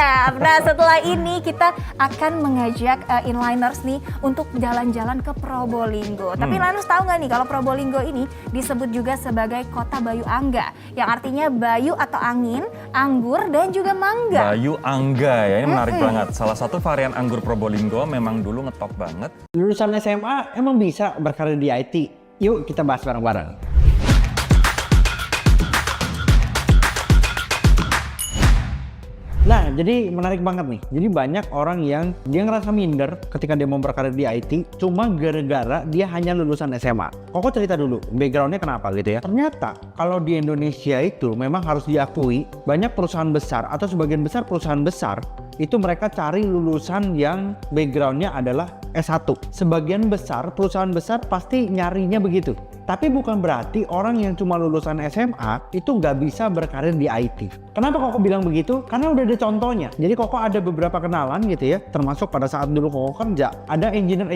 siap. Nah, setelah ini kita akan mengajak inliners nih untuk jalan-jalan ke Probolinggo. Tapi inliners tahu nggak nih kalau Probolinggo ini disebut juga sebagai kota Bayu Angga, yang artinya bayu atau angin, anggur dan juga mangga. Bayu Angga ya, ini menarik banget. Salah satu varian anggur Probolinggo memang dulu ngetop banget. Lulusan SMA emang bisa berkarir di IT? Yuk kita bahas bareng-bareng. Nah, jadi menarik banget nih. Jadi banyak orang yang dia ngerasa minder ketika dia mau berkarir di IT cuma gara-gara dia hanya lulusan SMA. Koko cerita dulu, backgroundnya kenapa gitu ya. Ternyata kalau di Indonesia itu memang harus diakui banyak perusahaan besar atau sebagian besar perusahaan besar itu mereka cari lulusan yang backgroundnya adalah S1. Sebagian besar perusahaan besar pasti nyarinya begitu. Tapi bukan berarti orang yang cuma lulusan SMA itu nggak bisa berkarir di IT. Kenapa Koko bilang begitu? Karena udah ada contohnya. Jadi Koko ada beberapa kenalan gitu ya, termasuk pada saat dulu Koko kerja. Ada engineer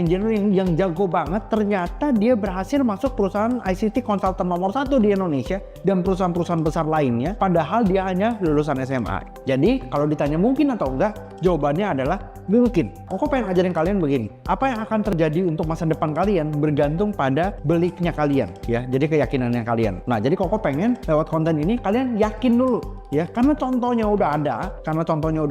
yang jago banget, ternyata dia berhasil masuk perusahaan ICT konsultan nomor 1 di Indonesia dan perusahaan-perusahaan besar lainnya, padahal dia hanya lulusan SMA. Jadi kalau ditanya mungkin atau enggak, jawabannya adalah mungkin. Koko pengen ajarin kalian begini, apa yang akan terjadi untuk masa depan kalian bergantung pada beliknya kalian ya, jadi keyakinannya kalian. Nah, jadi Koko pengen lewat konten ini kalian yakin dulu ya, karena contohnya udah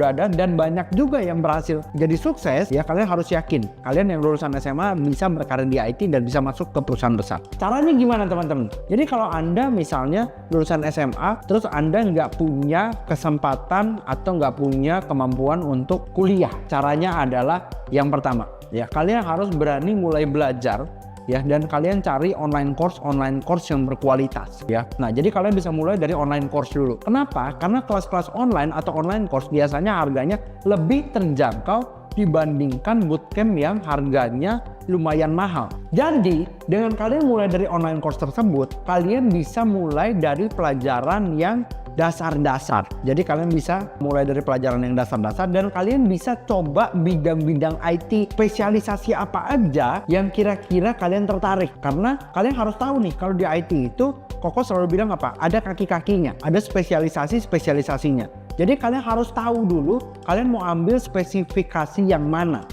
ada dan banyak juga yang berhasil jadi sukses ya. Kalian harus yakin kalian yang lulusan SMA bisa berkarir di IT dan bisa masuk ke perusahaan besar. Caranya gimana teman-teman? Jadi kalau Anda misalnya lulusan SMA terus Anda nggak punya kesempatan atau nggak punya kemampuan untuk kuliah, caranya adalah yang pertama ya, kalian harus berani mulai belajar ya, dan kalian cari online course yang berkualitas ya. Nah, jadi kalian bisa mulai dari online course dulu. Kenapa? Karena kelas-kelas online atau online course biasanya harganya lebih terjangkau dibandingkan bootcamp yang harganya lumayan mahal. Jadi, dengan kalian mulai dari online course tersebut, kalian bisa mulai dari pelajaran yang dasar-dasar. Jadi kalian bisa mulai dari pelajaran yang dasar-dasar dan kalian bisa coba bidang-bidang IT, spesialisasi apa aja yang kira-kira kalian tertarik. Karena kalian harus tahu nih, kalau di IT itu Koko selalu bilang apa? Ada kaki-kakinya, ada spesialisasinya. Jadi kalian harus tahu dulu kalian mau ambil spesifikasi yang mana.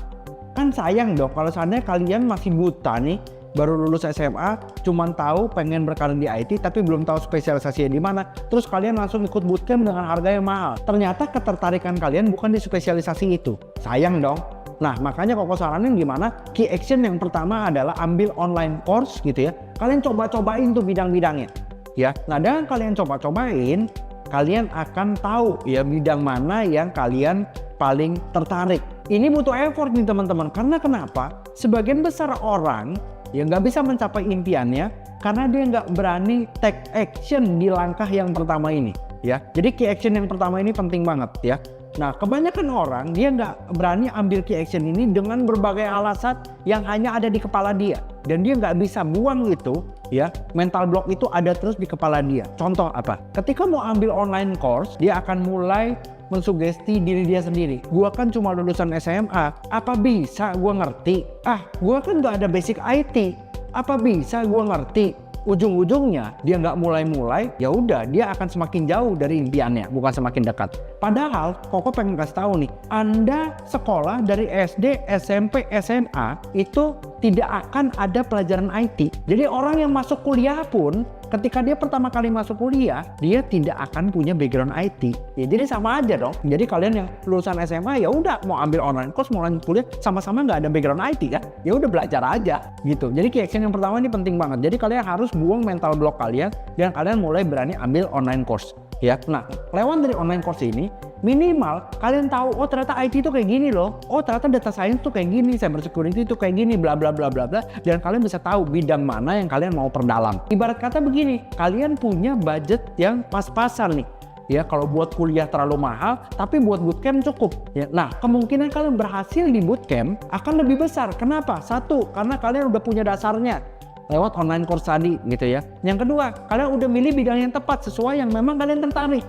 Kan sayang dong kalau seandainya kalian masih buta nih, baru lulus SMA, cuman tahu pengen berkarir di IT tapi belum tahu spesialisasinya di mana. Terus kalian langsung ikut bootcamp dengan harga yang mahal. Ternyata ketertarikan kalian bukan di spesialisasi itu. Sayang dong. Nah, makanya Koko saranin gimana? Key action yang pertama adalah ambil online course gitu ya. Kalian coba-cobain tuh bidang-bidangnya. Ya. Nah, dengan kalian coba-cobain, kalian akan tahu ya bidang mana yang kalian paling tertarik. Ini butuh effort nih teman-teman. Karena kenapa? Sebagian besar orang yang nggak bisa mencapai impiannya karena dia nggak berani take action di langkah yang pertama ini ya. Jadi key action yang pertama ini penting banget ya. Nah, kebanyakan orang dia nggak berani ambil key action ini dengan berbagai alasan yang hanya ada di kepala dia dan dia nggak bisa buang itu ya. Mental block itu ada terus di kepala dia. Contoh apa? Ketika mau ambil online course, dia akan mulai mensugesti diri dia sendiri. Gua kan cuma lulusan SMA, apa bisa gua ngerti? Gua kan nggak ada basic IT, apa bisa gua ngerti? Ujung-ujungnya dia nggak mulai-mulai, ya udah dia akan semakin jauh dari impiannya, bukan semakin dekat. Padahal Koko pengen kasih tahu nih, Anda sekolah dari SD, SMP, SMA itu tidak akan ada pelajaran IT. Jadi orang yang masuk kuliah pun ketika dia pertama kali masuk kuliah, dia tidak akan punya background IT. Ya, jadi sama aja dong. Jadi kalian yang lulusan SMA ya udah mau ambil online course, mau lanjut kuliah, sama-sama nggak ada background IT kan? Ya udah belajar aja gitu. Jadi key action yang pertama ini penting banget. Jadi kalian harus buang mental block kalian dan kalian mulai berani ambil online course. Ya, nah lewat dari online course ini minimal kalian tahu, oh ternyata IT itu kayak gini loh, oh ternyata data science tuh kayak gini, cyber security itu kayak gini, bla bla bla bla bla, dan kalian bisa tahu bidang mana yang kalian mau perdalam. Ibarat kata begini, kalian punya budget yang pas-pasan nih. Ya, kalau buat kuliah terlalu mahal, tapi buat bootcamp cukup. Ya, nah, kemungkinan kalian berhasil di bootcamp akan lebih besar. Kenapa? Satu, karena kalian udah punya dasarnya lewat online course tadi gitu ya. Yang kedua, kalian udah milih bidang yang tepat sesuai yang memang kalian tertarik.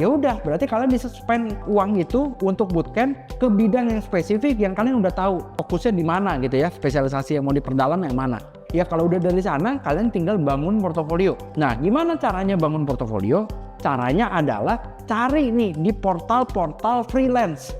Ya udah, berarti kalian bisa spend uang itu untuk bootcamp ke bidang yang spesifik yang kalian udah tahu fokusnya di mana gitu ya, spesialisasi yang mau diperdalam yang mana. Ya kalau udah dari sana, kalian tinggal bangun portofolio. Nah, gimana caranya bangun portofolio? Caranya adalah cari nih di portal-portal freelance.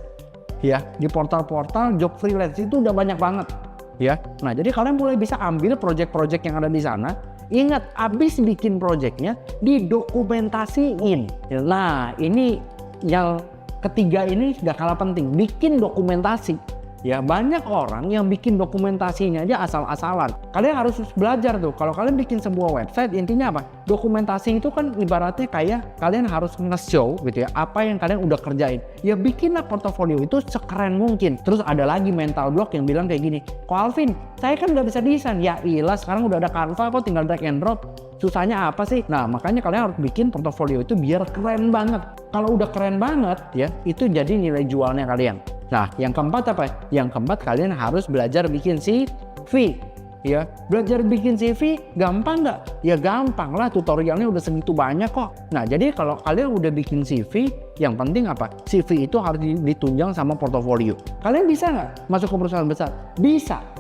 Ya, di portal-portal job freelance itu udah banyak banget. Ya, nah jadi kalian mulai bisa ambil project-project yang ada di sana. Ingat, abis bikin projectnya didokumentasiin. Nah, ini yang ketiga ini gak kalah penting, bikin dokumentasi. Ya, banyak orang yang bikin dokumentasinya aja asal-asalan. Kalian harus belajar tuh, kalau kalian bikin sebuah website, intinya apa? Dokumentasi itu kan ibaratnya kayak kalian harus nge-show gitu ya, apa yang kalian udah kerjain. Ya bikinlah portofolio itu sekeren mungkin. Terus ada lagi mental block yang bilang kayak gini, "Ko Alvin, saya kan udah bisa desain." Ya ilah, sekarang udah ada Canva kok, tinggal drag and drop. Susahnya apa sih? Nah, makanya kalian harus bikin portofolio itu biar keren banget. Kalau udah keren banget ya, itu jadi nilai jualnya kalian. Nah, yang keempat apa? Yang keempat, kalian harus belajar bikin CV. Ya, belajar bikin CV gampang nggak? Ya gampang lah, tutorialnya udah segitu banyak kok. Nah, jadi kalau kalian udah bikin CV, yang penting apa? CV itu harus ditunjang sama portofolio. Kalian bisa nggak masuk ke perusahaan besar?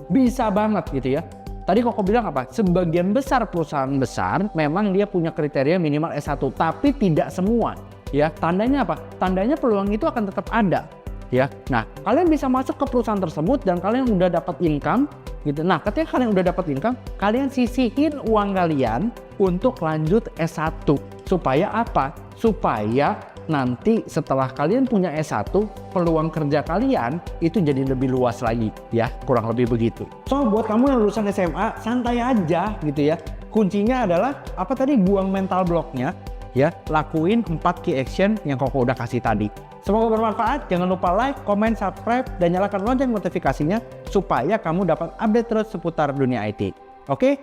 Bisa banget gitu ya. Tadi Koko bilang apa? Sebagian besar perusahaan besar memang dia punya kriteria minimal S1, tapi tidak semua. Ya, tandanya apa? Tandanya peluang itu akan tetap ada. Ya, nah kalian bisa masuk ke perusahaan tersebut dan kalian udah dapat income gitu. Nah, ketika kalian udah dapat income, kalian sisihin uang kalian untuk lanjut S1. Supaya apa? Supaya nanti setelah kalian punya S1, peluang kerja kalian itu jadi lebih luas lagi ya, kurang lebih begitu. So, buat kamu yang lulusan SMA, santai aja gitu ya. Kuncinya adalah apa tadi? Buang mental blocknya ya, lakuin 4 key action yang Koko udah kasih tadi. Semoga bermanfaat. Jangan lupa like, comment, subscribe, dan nyalakan lonceng notifikasinya supaya kamu dapat update terus seputar dunia IT. Oke?